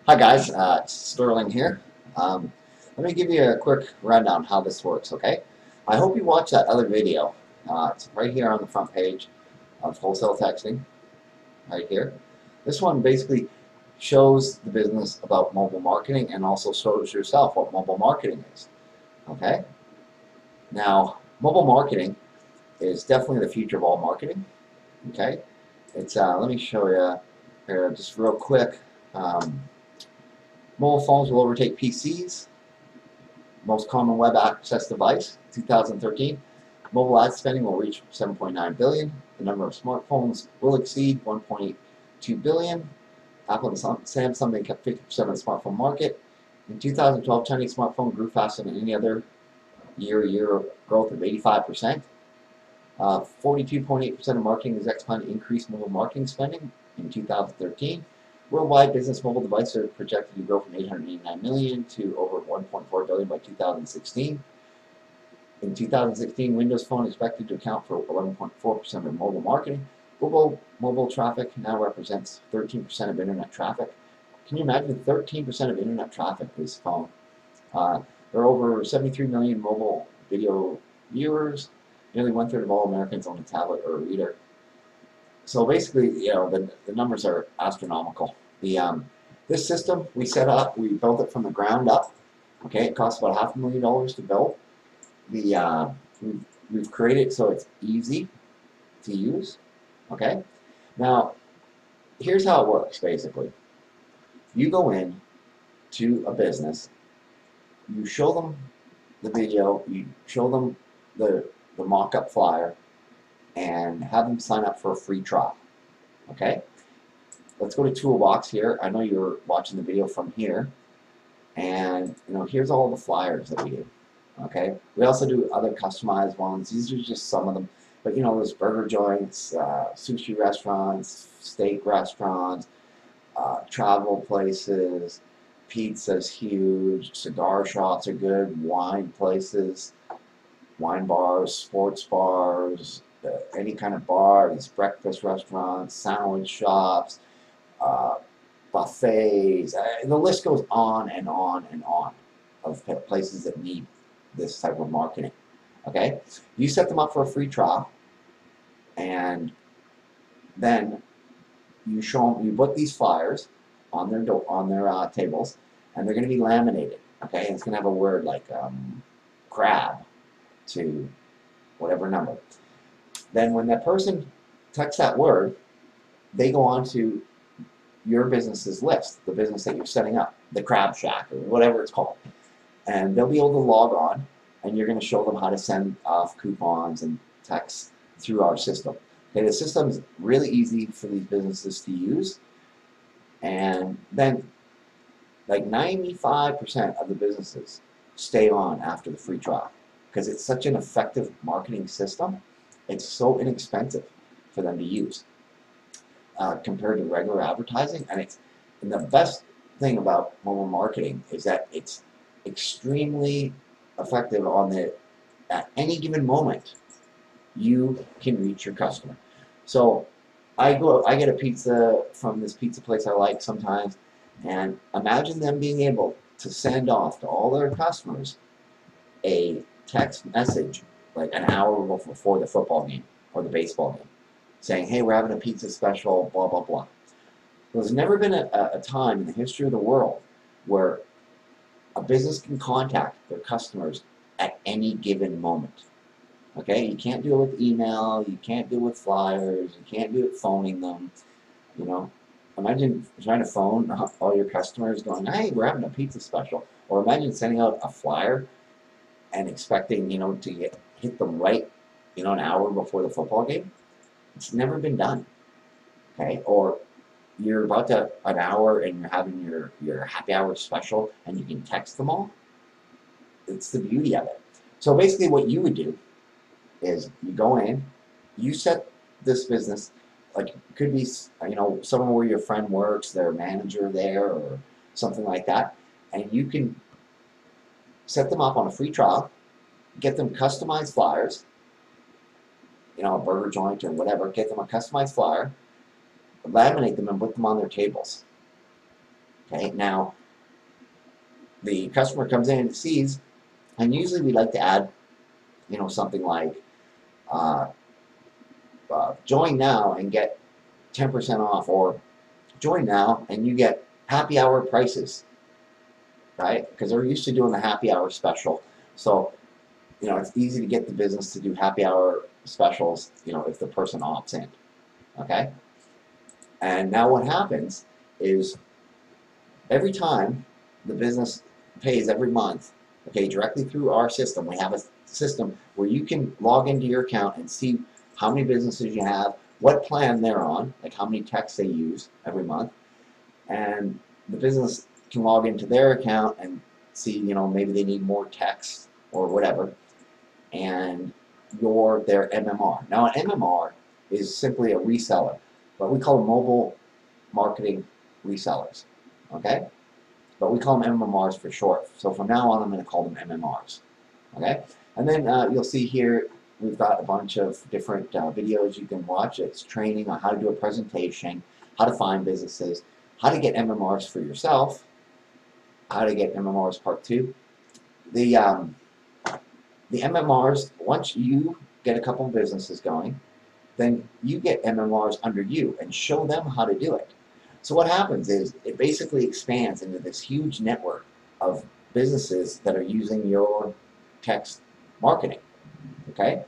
Hi guys, it's Sterling here. Let me give you a quick rundown how this works, okay? I hope you watched that other video. It's right here on the front page of wholesale texting, right here. This one basically shows the business about mobile marketing and also shows yourself what mobile marketing is, okay? Now, mobile marketing is definitely the future of all marketing, okay? It's let me show you here just real quick. Mobile phones will overtake PCs. Most common web access device, 2013. Mobile ad spending will reach 7.9 billion. The number of smartphones will exceed 1.2 billion. Apple and Samsung make up 50% of the smartphone market. In 2012, Chinese smartphone grew faster than any other year growth of 85%. 42.8% of marketing execs plan to increase mobile marketing spending in 2013. Worldwide business mobile devices are projected to grow from 889 million to over 1.4 billion by 2016. In 2016, Windows Phone is expected to account for 11.4% of mobile marketing. Mobile traffic now represents 13% of internet traffic. Can you imagine 13% of internet traffic is phone? There are over 73 million mobile video viewers. Nearly one-third of all Americans own a tablet or a reader. So basically, you know, the numbers are astronomical. This system we set up, we built it from the ground up. Okay, it costs about $500,000 to build. We've created it so it's easy to use. Okay, now here's how it works. Basically, you go in to a business, you show them the video, you show them the mock-up flyer, and have them sign up for a free trial. Okay, let's go to Toolbox here. I know you're watching the video from here, and you know, here's all the flyers that we do. Okay, we also do other customized ones. These are just some of them, but you know, there's burger joints, sushi restaurants, steak restaurants, travel places, pizza's huge, cigar shops are good, wine places, wine bars, sports bars, any kind of bar, these breakfast restaurants, sandwich shops, buffets. The list goes on and on and on of places that need this type of marketing. Okay, you set them up for a free trial, and then you show them. You put these flyers on their tables, and they're going to be laminated. Okay, and it's going to have a word like crab to whatever number. Then when that person texts that word, they go on to your business's list, the business that you're setting up, the Crab Shack or whatever it's called. And they'll be able to log on, and you're going to show them how to send off coupons and texts through our system. Okay, the system is really easy for these businesses to use. And then like 95% of the businesses stay on after the free trial because it's such an effective marketing system. It's so inexpensive for them to use compared to regular advertising. And the best thing about mobile marketing is that it's extremely effective at any given moment. You can reach your customer. So I get a pizza from this pizza place I like sometimes, and imagine them being able to send off to all their customers a text message like an hour before the football game or the baseball game, saying, hey, we're having a pizza special, blah, blah, blah. There's never been a time in the history of the world where a business can contact their customers at any given moment. Okay, you can't do it with email, you can't do it with flyers, you can't do it phoning them. You know, imagine trying to phone all your customers going, hey, we're having a pizza special. Or imagine sending out a flyer and expecting, you know, to hit them right, you know, an hour before the football game. It's never been done. Okay, or you're about to an hour and you're having your happy hour special and you can text them all. It's the beauty of it. So basically what you would do is you go in, you set this business, like it could be, you know, somewhere where your friend works, their manager there or something like that, and you can set them up on a free trial, get them customized flyers, you know, a burger joint or whatever, get them a customized flyer, laminate them and put them on their tables. Okay, now the customer comes in and sees, and usually we like to add, something like uh, join now and get 10% off, or join now and you get happy hour prices, right? Because they're used to doing the happy hour special. So, it's easy to get the business to do happy hour specials, if the person opts in, okay? And now what happens is every time the business pays every month, okay, directly through our system, we have a system where you can log into your account and see how many businesses you have, what plan they're on, like how many texts they use every month, and the business can log into their account and see, maybe they need more text or whatever, and you're their MMR. Now, an MMR is simply a reseller, but we call them mobile marketing resellers, okay? But we call them MMRs for short. So from now on, I'm going to call them MMRs, okay? And then you'll see here, we've got a bunch of different videos you can watch. It's training on how to do a presentation, how to find businesses, how to get MMRs for yourself, how to get MMRs part 2. The MMRs, once you get a couple of businesses going, then you get MMRs under you and show them how to do it. So what happens is it basically expands into this huge network of businesses that are using your text marketing, okay?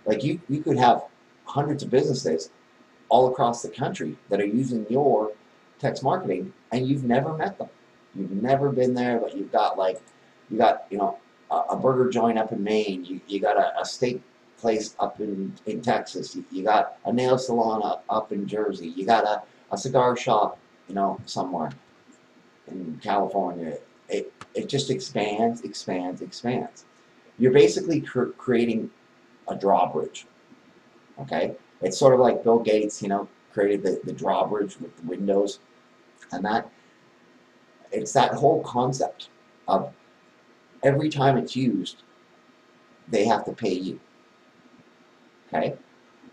Like you could have hundreds of businesses all across the country that are using your text marketing, and you've never met them. You've never been there, but you got a burger joint up in Maine, you got a steak place up in Texas, you got a nail salon up in Jersey, you got a cigar shop, somewhere in California. It just expands. You're basically creating a drawbridge, okay? It's sort of like Bill Gates, created the drawbridge with the windows, and it's that whole concept of every time it's used, they have to pay you, okay?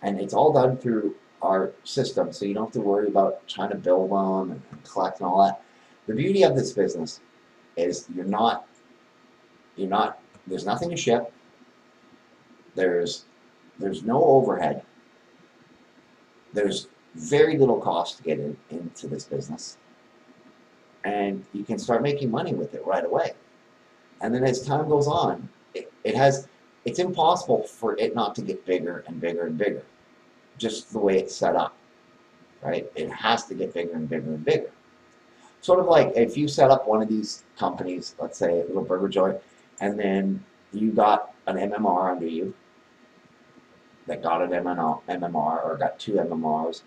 And it's all done through our system, so you don't have to worry about trying to build them and collect and all that. The beauty of this business is there's nothing to ship, there's no overhead, there's very little cost to get into this business, and you can start making money with it right away. And then as time goes on, it's impossible for it not to get bigger and bigger and bigger, just the way it's set up, right? It has to get bigger and bigger and bigger. Sort of like if you set up one of these companies, let's say a little burger joint, and then you got an MMR under you that got an MMR or got 2 MMRs,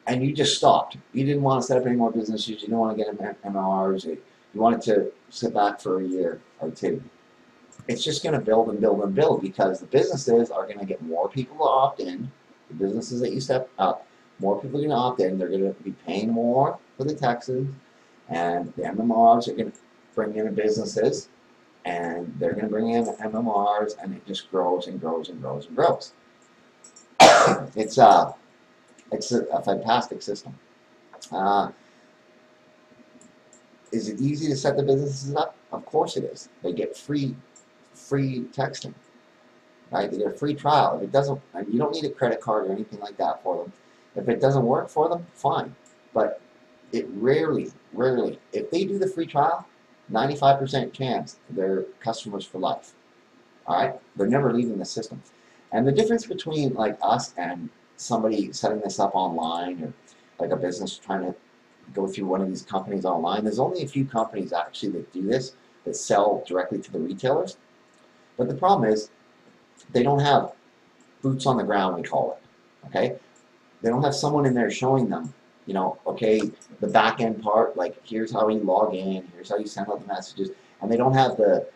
and you just stopped. You didn't want to set up any more businesses, you didn't want to get MMRs, you wanted to sit back for a year or 2. It's just going to build and build and build, because the businesses are going to get more people to opt in. The businesses that you set up, more people are going to opt in. They're going to be paying more for the taxes, and the MMRs are going to bring in businesses, and they're going to bring in MMRs, and it just grows and grows and grows and grows. It's a fantastic system. Is it easy to set the businesses up? Of course it is. They get free texting, right? They get a free trial. If it doesn't, you don't need a credit card or anything like that for them. If it doesn't work for them, fine. But it rarely, if they do the free trial, 95% chance they're customers for life. All right? They're never leaving the system. And the difference between like us and somebody setting this up online, or like a business trying to go through one of these companies online, there's only a few companies actually that do this, that sell directly to the retailers. But the problem is they don't have boots on the ground, we call it, okay? They don't have someone in there showing them, okay, the back end part, like here's how you log in, here's how you send out the messages, and they don't have the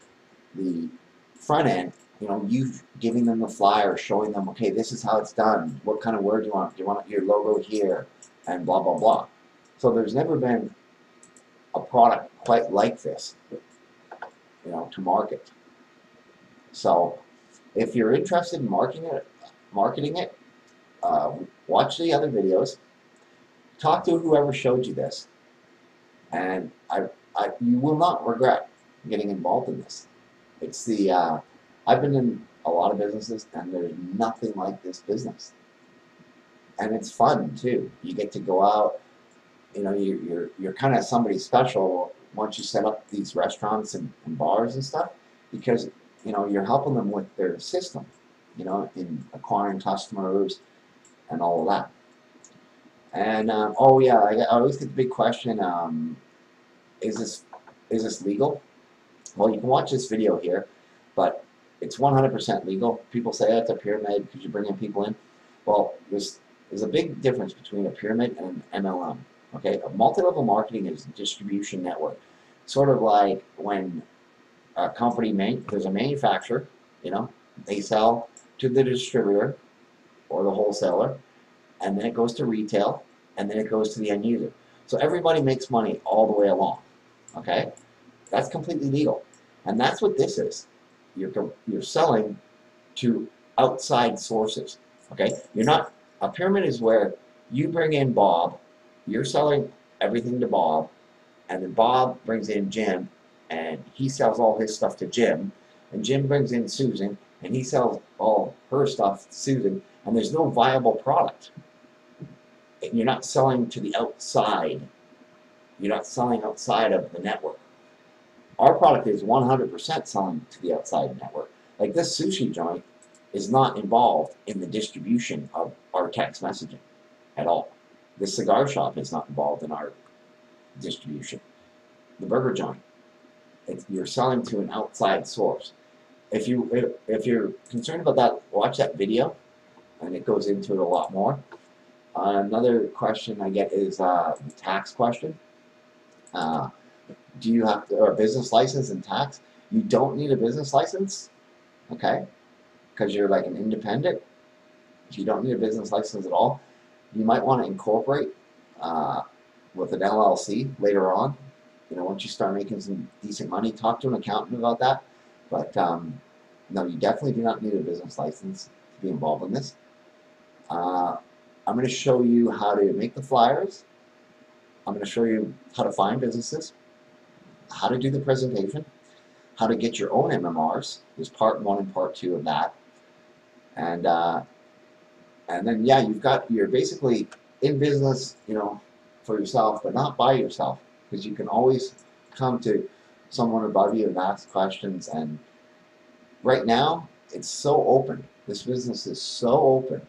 front end, you giving them the flyer, showing them, okay, this is how it's done, what kind of word do you want? Do you want your logo here, and blah, blah, blah. So there's never been a product quite like this, to market. So if you're interested in marketing it, watch the other videos, talk to whoever showed you this, And you will not regret getting involved in this. It's the I've been in a lot of businesses, and there's nothing like this business, and it's fun too. You get to go out. You know, you're kind of somebody special once you set up these restaurants and bars and stuff, because you know you're helping them with their system. You know, in acquiring customers and all of that. And oh yeah, I always get the big question: is this is this legal? Well, you can watch this video here, but it's 100% legal. People say it's a pyramid because you bring in people in. Well, there's a big difference between a pyramid and an MLM. Okay, a multi-level marketing is a distribution network. Sort of like when a company there's a manufacturer, you know, they sell to the distributor or the wholesaler, and then it goes to retail, and then it goes to the end user. So everybody makes money all the way along. Okay, that's completely legal, and that's what this is. You're selling to outside sources. Okay, you're not. A pyramid is where you bring in Bob, you're selling everything to Bob, and then Bob brings in Jim, and he sells all his stuff to Jim, and Jim brings in Susan, and he sells all her stuff to Susan, and there's no viable product. And you're not selling to the outside. You're not selling outside of the network. Our product is 100% selling to the outside network. Like this sushi joint is not involved in the distribution of our text messaging at all. This cigar shop is not involved in our distribution. The burger joint, you're selling to an outside source. If you're concerned about that, watch that video, and it goes into it a lot more. Another question I get is the tax question. Do you have a business license and tax? You don't need a business license, okay? Because you're like an independent. You don't need a business license at all. You might want to incorporate with an LLC later on. You know, once you start making some decent money, talk to an accountant about that. But no, you definitely do not need a business license to be involved in this. I'm going to show you how to make the flyers. I'm going to show you how to find businesses, how to do the presentation, how to get your own MMRs. There's part 1 and part 2 of that. And then, yeah, you're basically in business, you know, for yourself, but not by yourself, because you can always come to someone above you and ask questions. And right now, it's so open. This business is so open.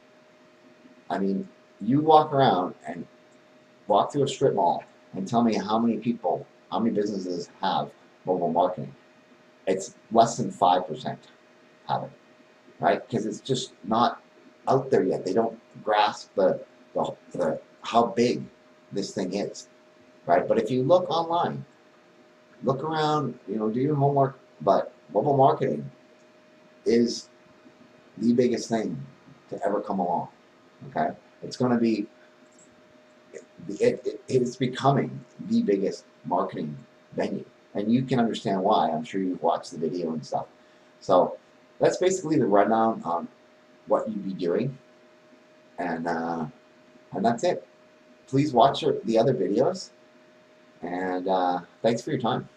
I mean, you walk around and walk through a strip mall and tell me how many people, how many businesses have mobile marketing. It's less than 5% have it, right? Because it's just not out there yet. They don't grasp the how big this thing is, right? But if you look online, look around, you know, do your homework. But mobile marketing is the biggest thing to ever come along. Okay, it's going to be. It's becoming the biggest marketing venue, and you can understand why. I'm sure you've watched the video and stuff. So that's basically the rundown on what you'd be doing, and that's it. Please watch the other videos, and thanks for your time.